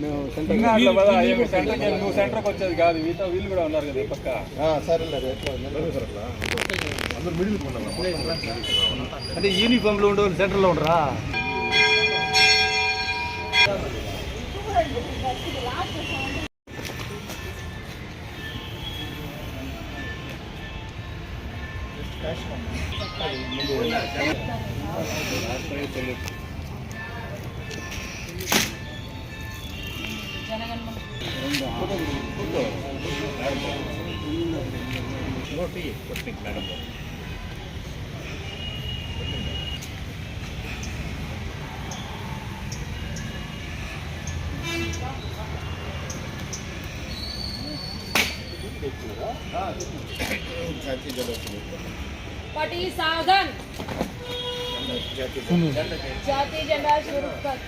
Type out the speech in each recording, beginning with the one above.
నువ్వు సెంటర్కి వచ్చేది కాదు, వీళ్ళు కూడా ఉన్నారు కదా పక్క. సరే అంటే యూనిఫామ్లో ఉండవు సెంటర్లో ఉండరా? पटी सावधान जाती झंडा शुरू कर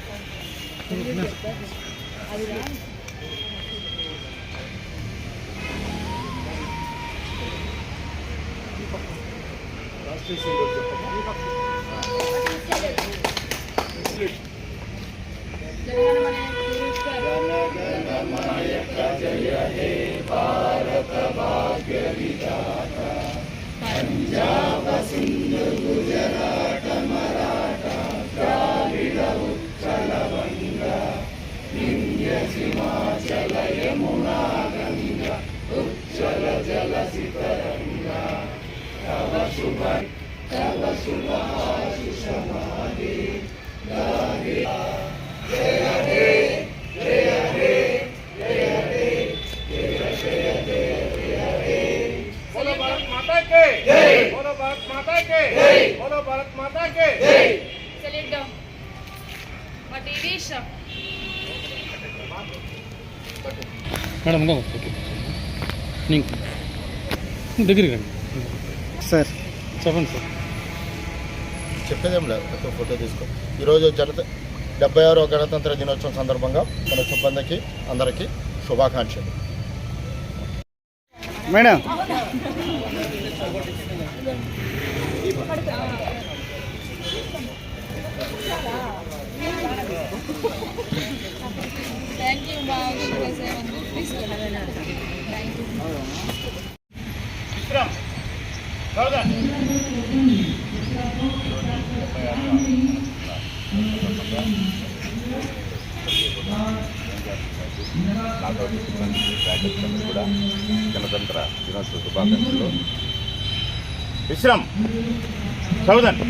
भारत भाग्य विधाता पंजाब सिंध गुजरात मराठा द्राविड उत्कल बंगा विंध्य हिमाचल यमुना गंगा उज्जल जलसि तरंगा तव शुभ आशीष मागे गाहे जय हे जय हे जय हे बोलो भारत माता के जय, बोलो भारत माता के जय, बोलो भारत माता के जय। Salute down. Motivation. మేడం దగ్గరికి రండి సార్. చెప్పండి సార్. చెప్పేదేం లేదు, ఒక ఫోటో తీసుకో. ఈరోజు 76వ గణతంత్ర దినోత్సవం సందర్భంగా మన సిబ్బందికి అందరికీ శుభాకాంక్షలు. Madam Thank you, ma'am. Please go ahead. Thank you. కూడా గణతంత్ర దినోత్సవ శుభాకాంక్షలు. విశ్రామ్ చౌదన్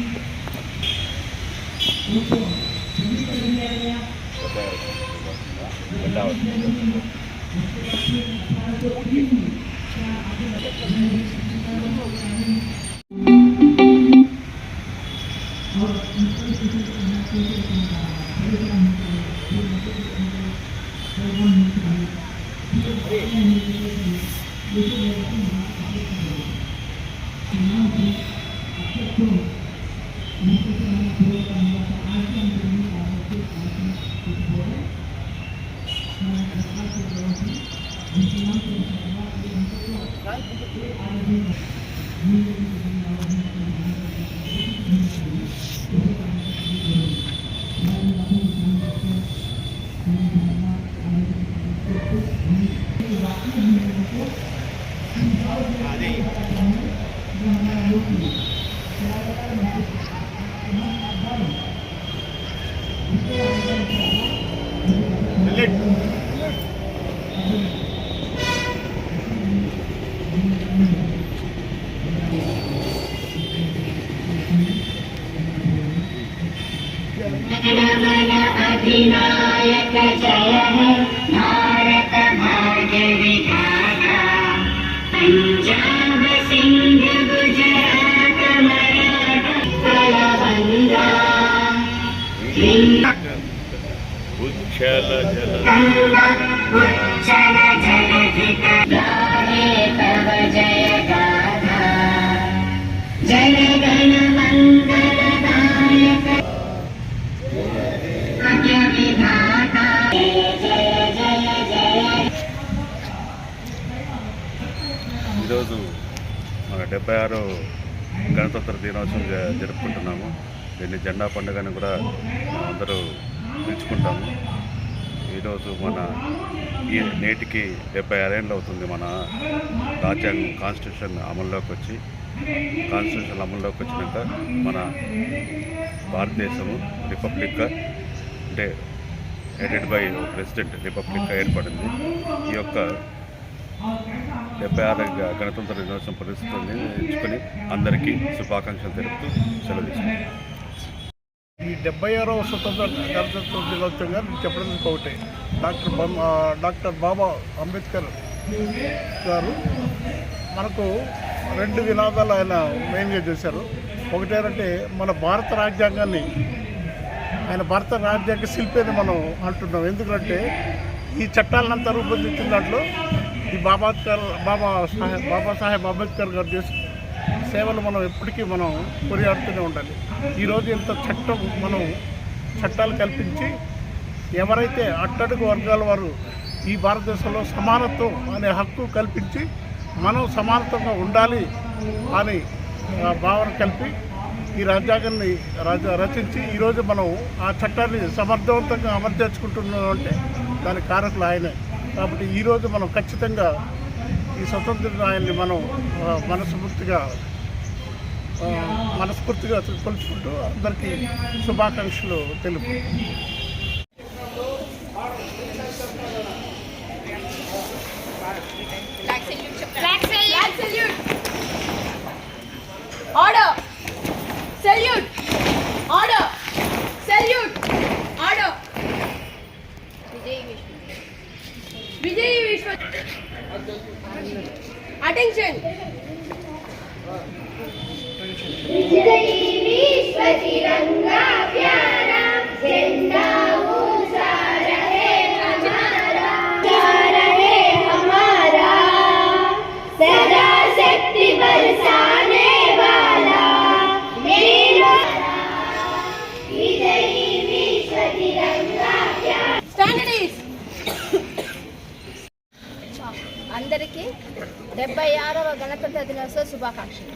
अधिनायक जय है भारत भाग्य विधाता पंजाब सिंध गुजरात मराठा उत्कल बंगा उज्जल जलधिक गाहे तव जय गाथा जय गण मंगलदायक विधाता जय जय जय। ఈరోజు మన 76వ గణతంత్ర దినోత్సవం జరుపుకుంటున్నాము. దీన్ని జెండా పండుగని కూడా అందరూ పిలుచుకుంటాము. ఈరోజు మన నేటికి 76 ఏళ్ళు అవుతుంది మన రాజ్యాంగం కాన్స్టిట్యూషన్ అమల్లోకి వచ్చినాక మన భారతదేశము రిపబ్లిక్గా అంటే హెడెడ్ బై ప్రెసిడెంట్ రిపబ్లిక్గా ఏర్పడింది. ఈ యొక్క 76 గణతంత్ర దినోత్సవం పరిస్థితుల్ని ఎంచుకొని అందరికీ శుభాకాంక్షలు తెలుపుతూ సెలవు తీసుకుంటాం. ఈ 76వ స్వతంత్ర గణతంత్ర దినోత్సవంగా చెప్పడం ఒకటే. డాక్టర్ బాబా అంబేద్కర్ గారు మనకు 2 నినాదాలు ఆయన మెయిన్గా చేశారు. ఒకటేంటంటే మన భారత రాజ్యాంగాన్ని, ఆయన భారత రాజ్యాంగ శిల్పేని మనం అంటున్నాం. ఎందుకంటే ఈ చట్టాలనంతా రూపొందించిన దాంట్లో ఈ బాబాసాహెబ్ అంబేద్కర్ గారు చేసిన సేవలు మనం ఎప్పటికీ మనం కొనియాడుతూనే ఉండాలి. ఈరోజు ఇంత మనం చట్టాలు కల్పించి ఎవరైతే అట్టడుగు వర్గాల వారు ఈ భారతదేశంలో సమానత్వం అనే హక్కు కల్పించి మనం సమానత్వంగా ఉండాలి అని భావన కలిపి ఈ రాజ్యాంగాన్ని రచించి ఈరోజు మనం ఆ చట్టాన్ని సమర్థవంతంగా అమలు చేసుకుంటున్నాం అంటే దానికి కారకులు ఆయనే. కాబట్టి ఈరోజు మనం ఖచ్చితంగా ఈ స్వతంత్ర ఆయన్ని మనం మనస్ఫూర్తిగా కొలుచుకుంటూ అందరికీ శుభాకాంక్షలు తెలుపు. Order! Salute! Order! Salute! Order! Vijay Vishwa. Attention! विजय विश्व तिरंगा प्यारा झंडा ऊंचा रहे हमारा सदा शक्ति बरसाने वाला मेरा विजय विश्व तिरंगा प्यारा. Standards! అందరికీ 76వ గణతంత్ర దినోత్సవ శుభాకాంక్షలు.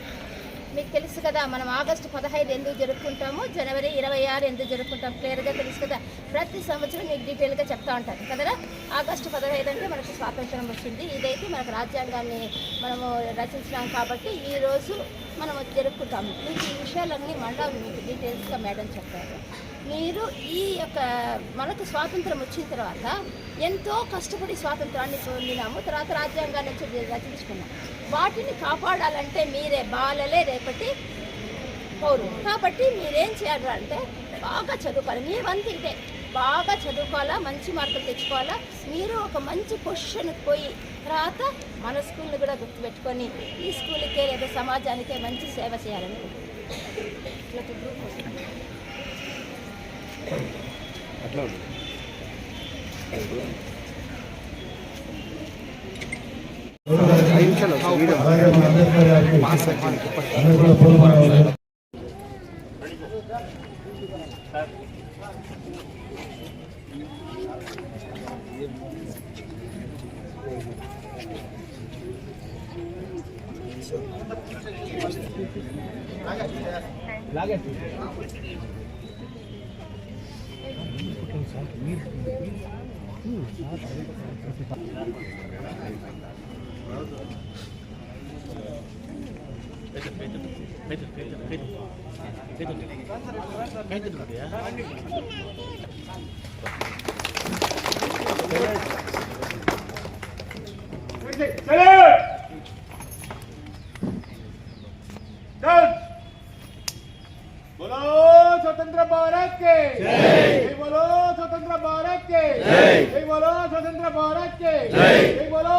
మీకు తెలుసు కదా, మనం ఆగస్టు 15 ఎందుకు జరుపుకుంటాము, జనవరి 26 ఎందుకు జరుపుకుంటాం క్లియర్గా తెలుసు కదా. ప్రతి సంవత్సరం మీకు డీటెయిల్గా చెప్తా ఉంటాను కదరా. ఆగస్టు 15 అంటే మనకు స్వాతంత్రం వచ్చింది. ఇదైతే మనకు రాజ్యాంగాన్ని మనము రచించినాం కాబట్టి ఈరోజు మనం జరుపుకుంటాము. మీకు ఈ విషయాలన్నీ మళ్ళీ మీకు డీటెయిల్స్గా మేడం చెప్తారు. మీరు ఈ యొక్క మనకు స్వాతంత్రం వచ్చిన తర్వాత ఎంతో కష్టపడి స్వాతంత్రాన్ని పొందినాము. తర్వాత రాజ్యాంగాన్ని రచించుకున్నాం. వాటిని కాపాడాలంటే మీరే బాలలే రేపటి పౌరులు. కాబట్టి మీరేం చేయాలంటే బాగా చదువుకోవాలి. మీ వంతు ఇదే, బాగా చదువుకోవాలా, మంచి మార్కులు తెచ్చుకోవాలా. మీరు ఒక మంచి పొజిషన్కి పోయి తర్వాత మన స్కూల్ని కూడా గుర్తుపెట్టుకొని ఈ స్కూల్కే లేదా సమాజానికే మంచి సేవ చేయాలని అట్లా बोलो स्वतंत्र भारत के जय, बोलो स्वतंत्र भारत के जय, बोलो स्वतंत्र भारत के जय, बोलो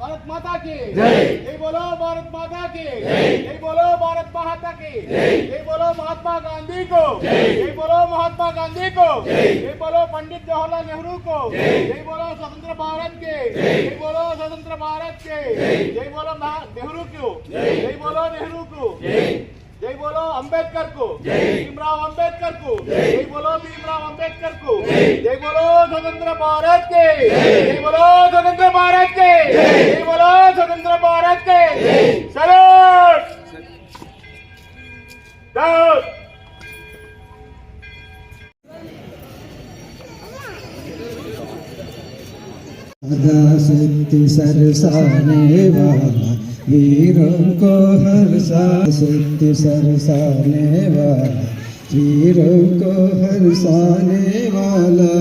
भारत माता की जय, बोलो भारत माता की जय, बोलो भारत माता की जय, बोलो महात्मा गांधी को जय, बोलो महात्मा गांधी को जय, बोलो पंडित जवाहरलाल नेहरू को जय, बोलो स्वतंत्र भारत के जय, बोलो स्वतंत्र भारत के जय, बोलो नेहरू को जय, बोलो नेहरू को जय, बोलो अंबेडकर को भीमराव अंबेडकर को जय, बोलो भीमराव अंबेडकर को जय, बोलो स्वतंत्र भारत के जय, बोलो स्वतंत्र भारत के जय, बोलो स्वतंत्र भारत के सैल्यूट. शक्ति सरसाने वाला वीरों को हर्षा शक्ति सरसाने वाला वीरों को हर्षाने वाला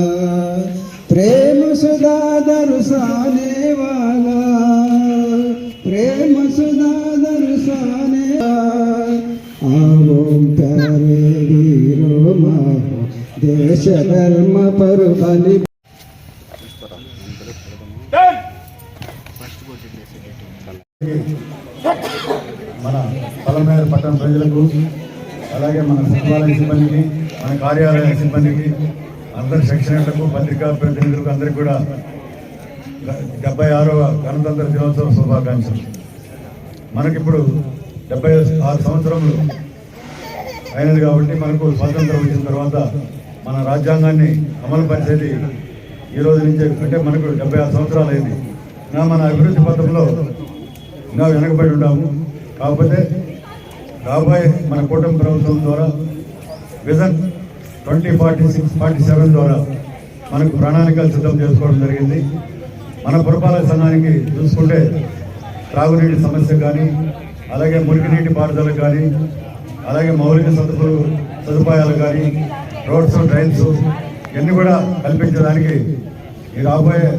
प्रेम सुधा दर्शाने वाला प्रेम सुधा दर्शाने आओ प्यारे वीरों माहो देश धर्म पर बलि మన పలమనేరు పట్టణ ప్రజలకు అలాగే మన సచివాలయ సిబ్బందికి మన కార్యాలయ సిబ్బందికి అందరి సెక్షనర్లకు పత్రికా ప్రతినిధులకు అందరికీ కూడా 76వ గణతంత్ర దినోత్సవ శుభాకాంక్షలు. మనకిప్పుడు 76 సంవత్సరములు అయినది కాబట్టి మనకు స్వాతంత్రం వచ్చిన తర్వాత మన రాజ్యాంగాన్ని అమలు పరిచేది ఈ రోజు నుంచి, అంటే మనకు 76 సంవత్సరాలు అయింది. మన అభివృద్ధి పథంలో ఇంకా వెనకబడి ఉన్నాము. కాకపోతే రాబోయే మన కూటమి ప్రభుత్వం ద్వారా విజన్ 2046-47 ద్వారా మనకు ప్రణాళికలు సిద్ధం చేసుకోవడం జరిగింది. మన పురపాలక సంఘానికి చూసుకుంటే త్రాగునీటి సమస్య కానీ, అలాగే మురికి పారుదల కానీ, అలాగే మౌలిక సదుపాయాలు కానీ, రోడ్స్ డ్రైన్స్ ఇవన్నీ కూడా కల్పించడానికి ఈ రాబోయే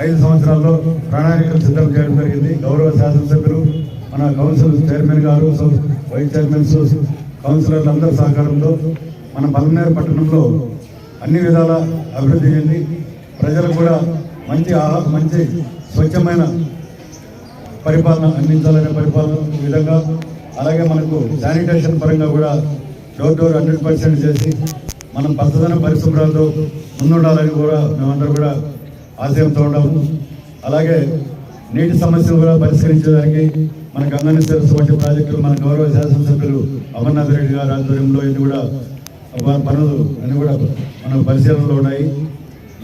5 సంవత్సరాల్లో ప్రణాళికలు సిద్ధం చేయడం జరిగింది. గౌరవ శాసనసభ్యులు, మన కౌన్సిల్ చైర్మన్ గారు, వైస్ చైర్మన్స్, కౌన్సిలర్లు అందరి సహకారంతో మన పలమనేరు పట్టణంలో అన్ని విధాల అభివృద్ధి చెంది ప్రజలకు కూడా మంచి స్వచ్ఛమైన పరిపాలన అందించాలనే పరిపాలన విధంగా, అలాగే మనకు శానిటేషన్ పరంగా కూడా డోర్ 100% చేసి మనం పచ్చదన పరిశుభ్రాలతో ముందుండాలని కూడా మేమందరూ కూడా ఆశయంతో ఉన్నాము. అలాగే నీటి సమస్యలు కూడా పరిష్కరించడానికి మన గంగాని సరస్సు వంటి ప్రాజెక్టులు మన గౌరవ శాసనసభ్యులు అమర్నాథ్ రెడ్డి గారి ఆధ్వర్యంలో ఇన్ని కూడా పనులు అన్ని కూడా మన పరిశీలనలో ఉన్నాయి.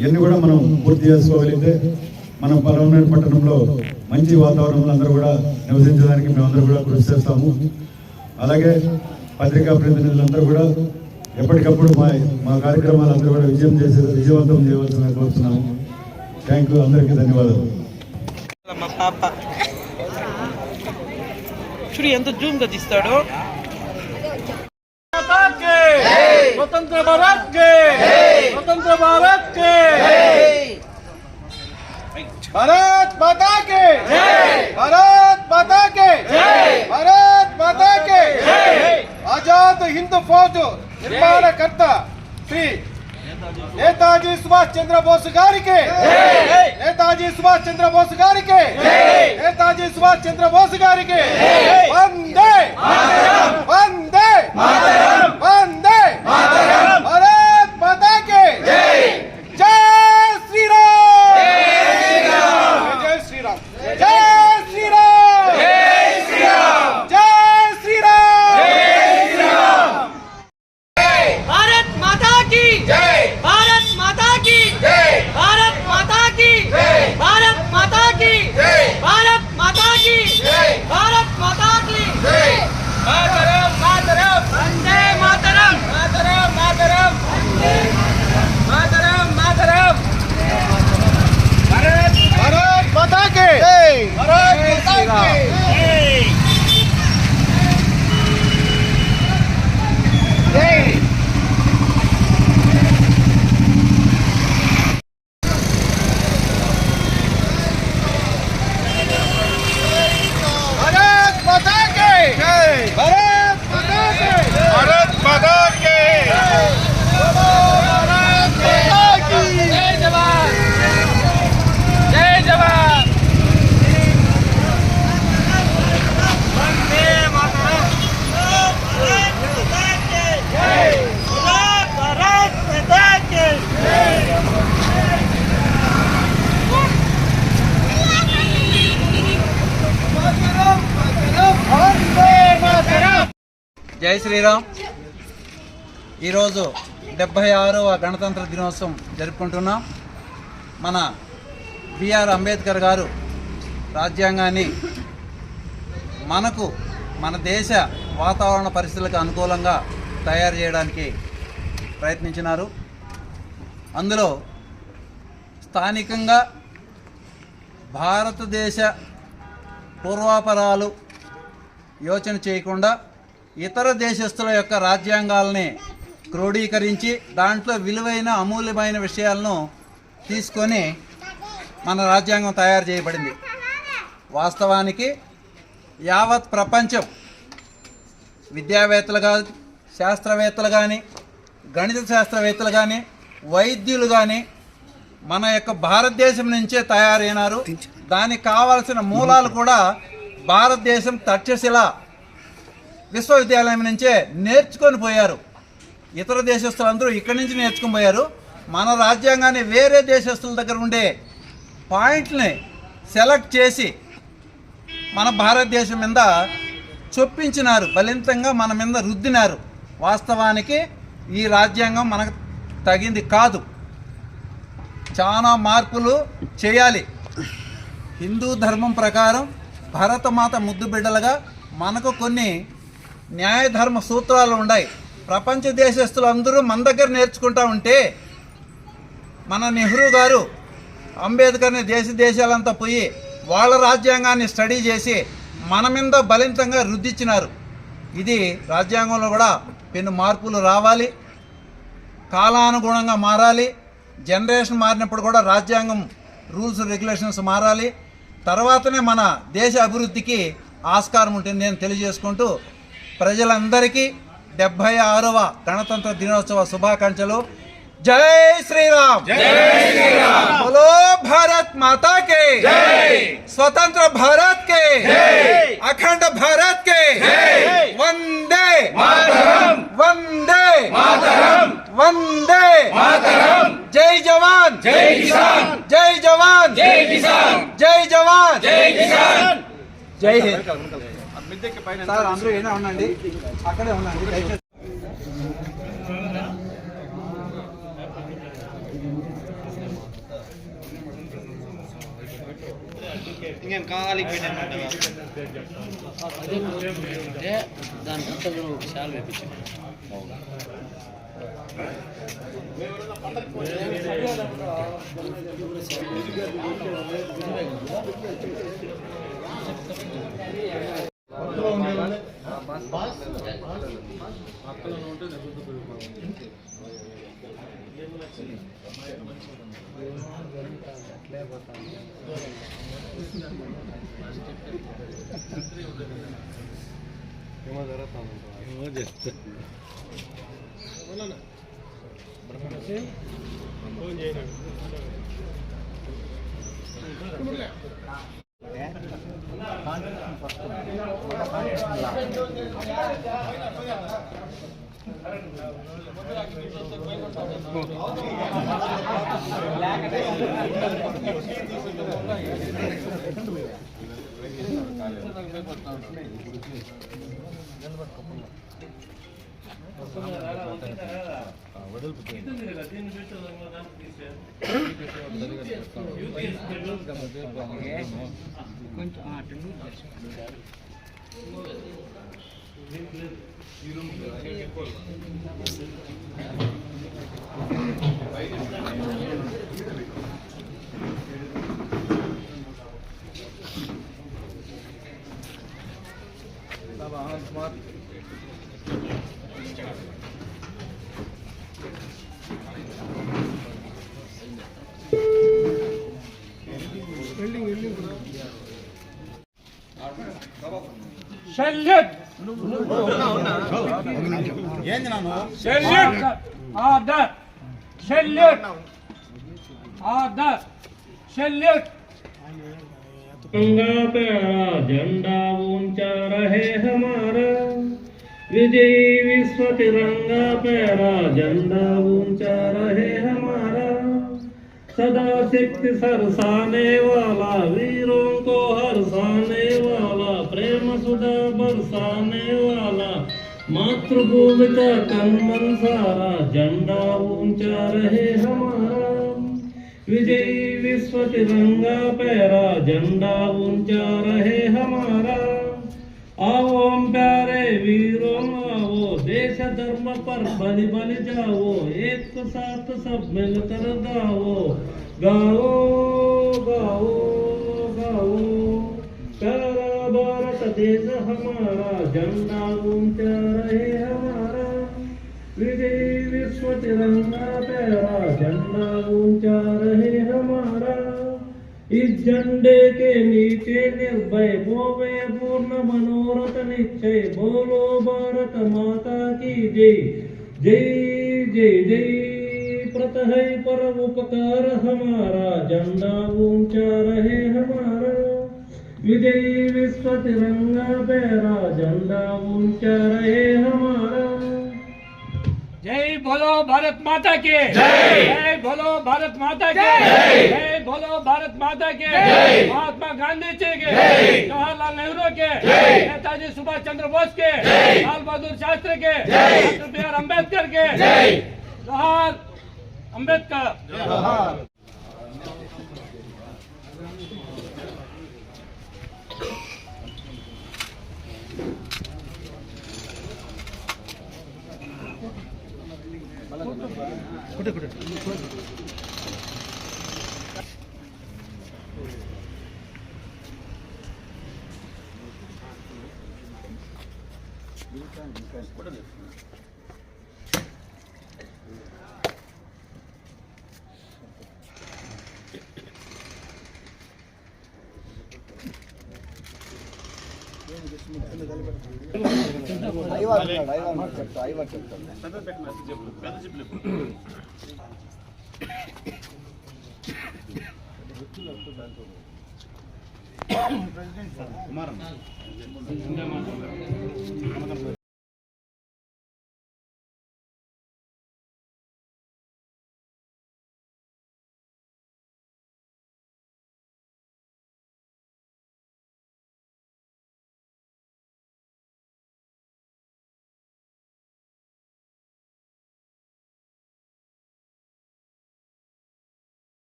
ఇవన్నీ కూడా మనం పూర్తి చేసుకోగలిగితే మనం పలమనేరు పట్టణంలో మంచి వాతావరణంలో అందరూ కూడా నివసించడానికి మేమందరూ కూడా కృషి చేస్తాము. అలాగే పత్రికా ప్రతినిధులందరూ కూడా ఎప్పటికప్పుడు మా కార్యక్రమాలందరూ కూడా విజయవంతం చేయవలసిన కోరుతున్నాము. థ్యాంక్ యూ, అందరికీ ధన్యవాదాలు. మా పాప చూడు ఎంత జూమ్ గా తీస్తాడో. स्वतंत्र भारत के स्वतंत्र भारत के भारत माता के भारत माता के भारत माता के आजाद हिंद फौज निर्माणकर्ता श्री नेताजी सुभाष चंद्र बोस गारी के नेताजी सुभाष चंद्र बोस गारी के नेताजी सुभाष चंद्र बोस गारी के वंदे वंदे वंदे भारत माता के जय श्री राम जय श्री राम जय श्री राम जय श्री राम जय श्री राम जय श्री राम भारत माता की जय, भारत माता की जय, भारत माता की जय, भारत माता की जय, भारत माता की जय, भारत माता की जय. मातरम मातरम वंदे मातरम मातरम मातरम मातरम मातरम भारत भारत माता के भारत माता की जय. भारत माता के भारत माता के भारत माता के भारत माता की जय जवान जय जवान वंदे मातरम भारत माता की जय भारत माता की जय. జై శ్రీరామ్. ఈరోజు 76వ గణతంత్ర దినోత్సవం జరుపుకుంటున్నాం. మన బిఆర్ అంబేద్కర్ గారు రాజ్యాంగాన్ని మన దేశ వాతావరణ పరిస్థితులకు అనుకూలంగా తయారు చేయడానికి ప్రయత్నించినారు. అందులో స్థానికంగా భారతదేశ పూర్వాపరాలు యోచన చేయకుండా ఇతర దేశస్తుల యొక్క రాజ్యాంగాలని క్రోడీకరించి దాంట్లో విలువైన అమూల్యమైన విషయాలను తీసుకొని మన రాజ్యాంగం తయారు చేయబడింది. వాస్తవానికి యావత్ ప్రపంచం విద్యావేత్తలు కానీ, శాస్త్రవేత్తలు కానీ, గణిత శాస్త్రవేత్తలు కానీ, వైద్యులు కానీ మన యొక్క భారతదేశం నుంచే తయారైనారు. దానికి కావాల్సిన మూలాలు కూడా భారతదేశం తక్షశిల విశ్వవిద్యాలయం నుంచే నేర్చుకొని పోయారు. ఇతర దేశస్తులందరూ ఇక్కడి నుంచి నేర్చుకొని పోయారు. మన రాజ్యాంగాన్ని వేరే దేశస్తుల దగ్గర ఉండే పాయింట్ని సెలెక్ట్ చేసి మన భారతదేశం మీద చొప్పించినారు, బలింతంగా మన మీద రుద్దినారు. వాస్తవానికి ఈ రాజ్యాంగం మనకు తగింది కాదు. చాలా మార్పులు చేయాలి. హిందూ ధర్మం ప్రకారం భరతమాత ముద్దు బిడ్డలుగా మనకు కొన్ని న్యాయధర్మ సూత్రాలు ఉన్నాయి. ప్రపంచ దేశస్తులు అందరూ మన దగ్గర నేర్చుకుంటా ఉంటే మన నెహ్రూ గారు అంబేద్కర్ని దేశాలంతా పోయి వాళ్ళ రాజ్యాంగాన్ని స్టడీ చేసి మన మీద బలింతంగా రుద్దిచ్చినారు. ఇది రాజ్యాంగంలో కూడా పెను మార్పులు రావాలి, కాలానుగుణంగా మారాలి. జనరేషన్ మారినప్పుడు కూడా రాజ్యాంగం రూల్స్ రెగ్యులేషన్స్ మారాలి. తర్వాతనే మన దేశ అభివృద్ధికి ఆస్కారం ఉంటుంది నేను తెలియజేసుకుంటూ ప్రజలందరికీ 76వ గణతంత్ర దినోత్సవ శుభాకాంక్షలు. జై శ్రీరామ్, బోలో భారత్ మాతా కే, స్వతంత్ర భారత్ కే, అఖండ భారత్ కే, వందే మాతరం, వందే మాతరం, వందే మాతరం. జై జవాన్, జై కిసాన్, జై జవాన్, జై కిసాన్, జై జవాన్, జై కిసాన్, జై హింద్. సార్ అందరూ ఏనా ఉండండి, అక్కడే ఉండండి. ఇంకేం కావాలి దాని చాలా వేపించాను. Salute! Salute! Order! Salute! Order! Salute! तिरंगा प्यारा झंडा ऊंचा रहे हमारा, विजयी विश्व तिरंगा प्यारा झंडा ऊंचा रहे हमारा, सदा शक्ति सरसाने वाला, वीरों को हरसाने वाला, प्रेम सुधा बरसाने वाला, मातृभूमि का तन मन सारा, झंडा ऊंचा रहे हमारा, विजयी विश्व तिरंगा प्यारा झंडा ऊंचा रहे हमारा। आओ हम प्यारे वीरों आओ, देश धर्म पर बलि बलि जाओ, एक साथ सब मिलकर गाओ गाओ गाओ हमारा झंडा ऊंचा रहे हमारा विजय विश्व तिरंगा प्यारा झंडा ऊंचा रहे हमारा इस झंडे के नीचे निर्भय होवे पूर्ण मनोरथ निश्चय बोलो भारत माता की जय जय जय जय प्रत है परोपकार हमारा झंडा ऊंचा रहे हमारा विजय विश्व तिरंगा प्यारा झंडा ऊंचा रहे हमारा। जय बोलो भारत माता के जय बोलो भारत माता के जय बोलो भारत माता के महात्मा गांधी जी के जवाहरलाल नेहरू के नेताजी सुभाष चंद्र बोस के लाल बहादुर शास्त्री के डॉक्टर बी आर अम्बेडकर के जोहार अम्बेडकर।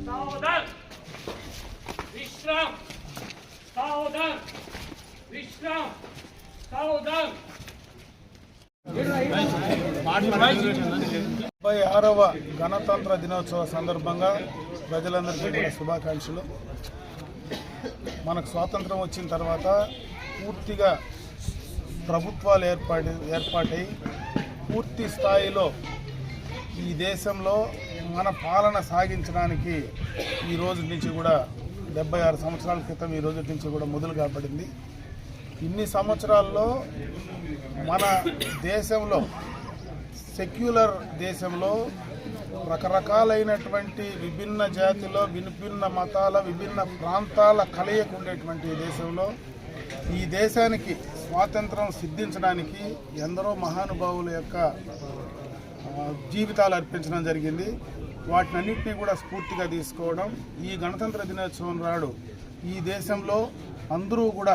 सावधान विश्राम सावधान विश्राम सावधान। 76వ గణతంత్ర దినోత్సవ సందర్భంగా ప్రజలందరికీ కూడా శుభాకాంక్షలు। మనకు స్వాతంత్రం వచ్చిన తర్వాత పూర్తిగా ప్రభుత్వాలు ఏర్పాటై పూర్తి స్థాయిలో ఈ దేశంలో మన పాలన సాగించడానికి ఈ రోజు నుంచి కూడా 76 సంవత్సరాల క్రితం ఈ రోజు నుంచి కూడా మొదలు కాబడింది। ఇన్ని సంవత్సరాల్లో మన దేశంలో సెక్యులర్ దేశంలో రకరకాలైనటువంటి విభిన్న జాతిలో విభిన్న మతాల విభిన్న ప్రాంతాల కలయిక ఉండేటువంటి దేశంలో ఈ దేశానికి స్వాతంత్రం సిద్ధించడానికి ఎందరో మహానుభావుల యొక్క జీవితాలు అర్పించడం జరిగింది। వాటినన్నింటినీ కూడా స్ఫూర్తిగా తీసుకోవడం ఈ గణతంత్ర దినోత్సవం నాడు ఈ దేశంలో అందరూ కూడా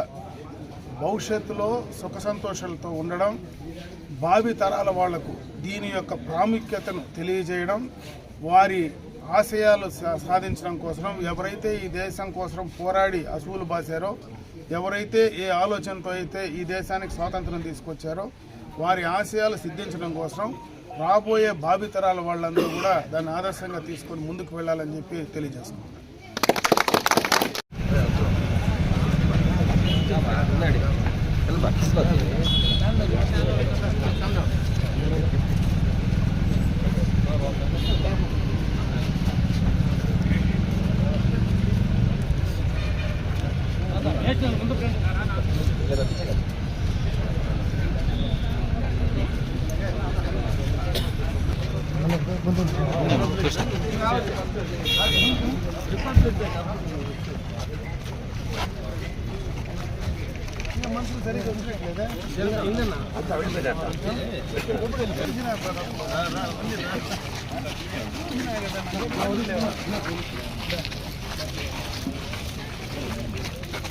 భవిష్యత్తులో సుఖ సంతోషాలతో ఉండడం, భావి తరాల వాళ్లకు దీని యొక్క ప్రాముఖ్యతను తెలియజేయడం, వారి ఆశయాలు సాధించడం కోసం ఎవరైతే ఈ దేశం కోసం పోరాడి అసూలు బాసారో, ఎవరైతే ఏ ఆలోచనతో అయితే ఈ దేశానికి స్వాతంత్రం తీసుకొచ్చారో వారి ఆశయాలు సిద్ధించడం కోసం రాబోయే భావితరాల వాళ్ళందరూ కూడా దాన్ని ఆదర్శంగా తీసుకొని ముందుకు వెళ్ళాలని చెప్పి తెలియజేస్తున్నాం। మనుషులు సరిగ్గా ఉండట్లేదా?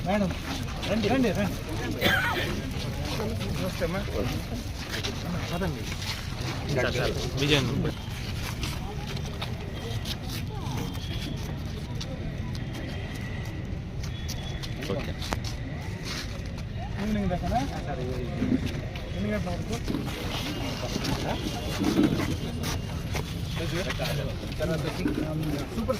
మేడం రండి రండి రండి విజయన్ ఓకే ఈవినింగ్ దాకా ఎన్ని గంటల వరకు సూపర్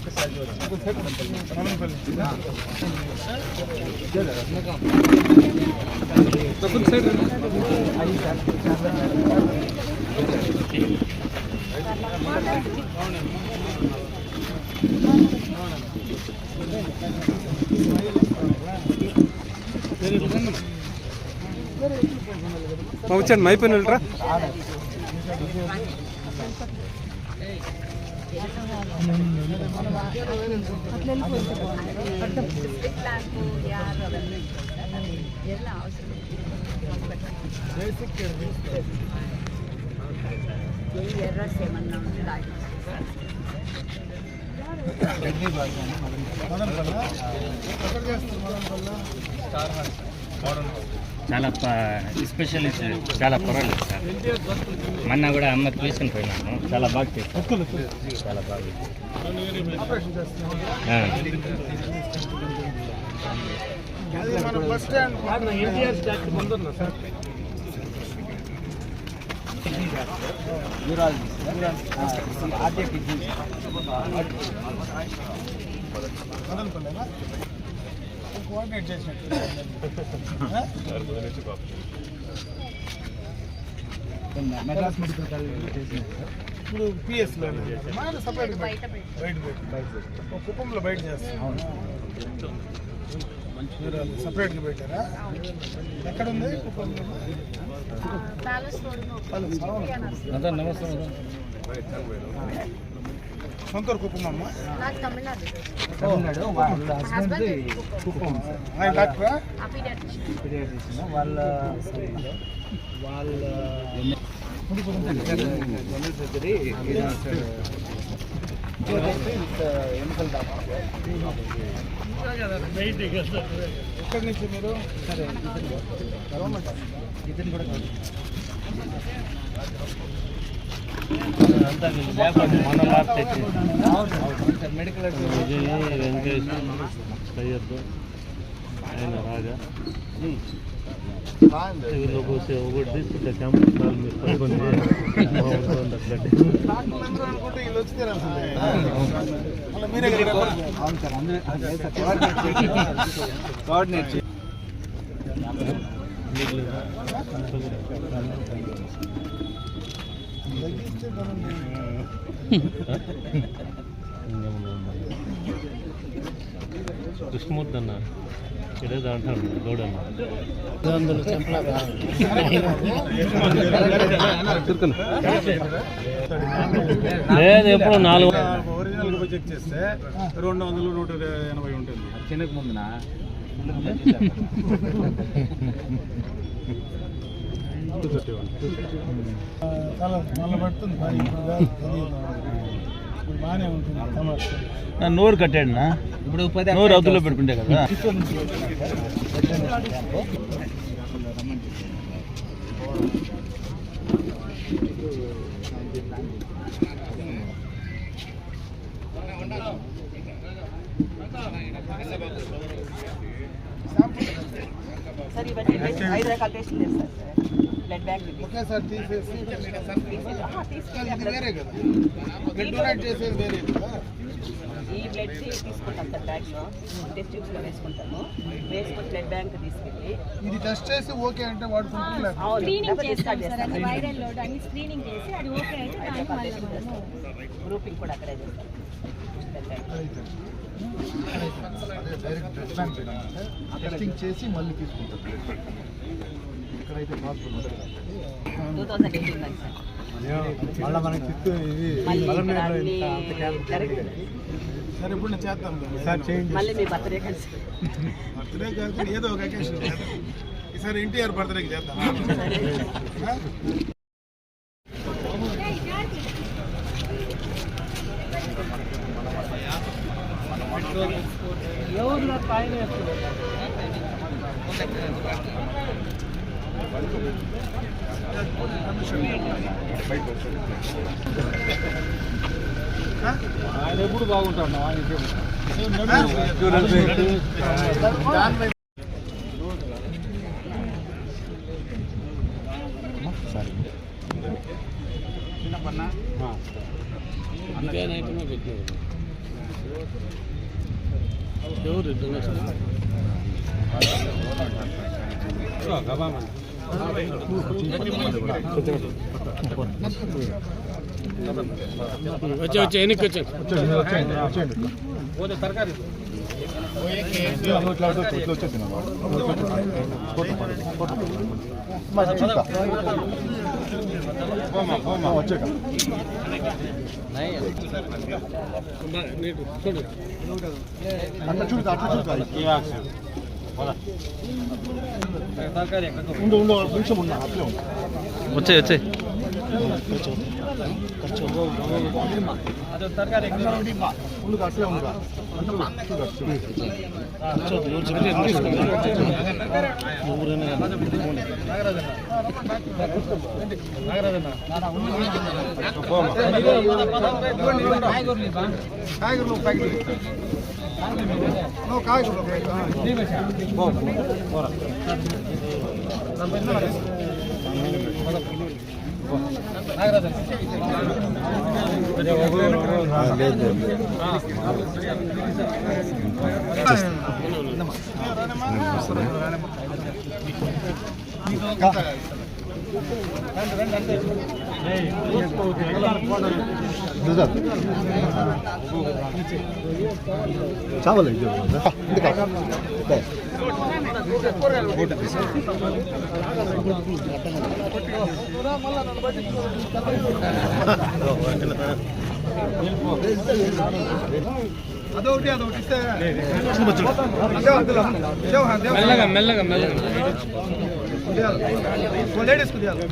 వచ్చాను మైపోయిన వెళ్ళరా చాలా స్పెషలిస్ట్ చాలా పర్వాలేదు సార్. మొన్న కూడా అమ్మకి తీసుకుని పోయినాను, చాలా బాగా చేస్తాను, చాలా బాగా. బస్ స్టాండ్ ఎన్టీఆర్ స్టాక్ ముందున్నా సార్. కోఆర్డినేట్ చేసినట్టు మెడ్రాస్ మెడికల్ కాలేజ్ ఇప్పుడు పిఎస్లో సపరేట్ బయట కుప్పంలో బయట చేస్తాం. మీరు సపరేట్గా పెట్టారా? ఎక్కడ ఉంది కుప్పంలో? నమస్తే. సొంతూరు కుప్పం అమ్మ. తమిళనాడు. ఆయన డాక్టరా? వాళ్ళ ఎక్కడి నుంచి మీరు? ఇతను కూడా మెడికల్ వెంకటేష్ సయ్యద్ ఆయన రాజా लोगों से ओवर दिस द कैंप साल में पसंद है అనుకుంటే వీళ్ళు వచ్చి తీరాల్సిందే. మళ్ళీ మీరే కదా అవును సార్, అందరూ కోఆర్డినేట్ కృష్ణమూర్తి అన్న ఇదే దాంట్లో గౌడన్న లేదు ఎప్పుడు 4 ఒరిజినల్ గా చెక్ చేస్తే 200 180 ఉంటుంది. చిన్నకు ముందున చాలా మళ్ళీ పడుతుంది. ఇప్పుడు బాగానే ఉంటుంది. నోరు కట్టాడునా, ఇప్పుడు నోరు అవతలో పెట్టుకుంటే కదా. సార్ ఇవన్నీ 5 రకాల టెస్టులు చేస్తారు సార్. బ్లడ్ బ్యాంక్ ఒకేసారి తీసేసి తీసుకెళ్ళి వేరే కదా, బ్లడ్ డొనేట్ చేసేది వేరే కదా. ఈ బ్లడ్ తీసుకుంటాం సార్, బ్యాగ్లో టెస్ట్ ట్యూబ్స్లో వేసుకుంటాము. వేసుకుని బ్లడ్ బ్యాంక్ తీసుకెళ్ళి ఇది టెస్ట్ చేసి ఓకే అంటే వాడుకుంటారు. స్క్రీనింగ్ చేస్తాం సార్, అది వైరల్ లోడ్ అన్ని స్క్రీనింగ్ చేసి అది ఓకే అయితే దాన్ని మళ్ళీ మనము గ్రూపింగ్ కూడా అక్కడే చేస్తాం. డైరెక్ట్ బ్లడ్ బ్యాంక్ టెస్టింగ్ చేసి మళ్ళీ తీసుకుంటారు. ఇక్కడైతే పాస్పోర్ట్ ఉంటుంది. 2018 దాకా సార్. మళ్ళీ మనకి చిత్తూరు ఇది మళ్ళీ బలమేరులో ఇక్కడ ఇంత అంత క్యాంప్ జరగదు. సరే ఇప్పుడు నేను చేద్దాం సార్, చేయండి. మళ్ళీ మీ బర్త్డే కలిసి బర్త్డే కాదు, ఏదో ఒక అకేషన్ ఈసారి ఎన్టీఆర్ బర్త్డేకి చేద్దాం. ఎవరు పైన ఆయన ఎప్పుడు బాగుంటాడు వచ్చి ఎన్నిక వచ్చాను పోతే తరకారీ వచ్చాయి వచ్చాయి తరకారీ చావలే అదొకటి ఇస్తే మెల్లగా మెల్లగా మెల్లగా లేడీస్ కుదియాలి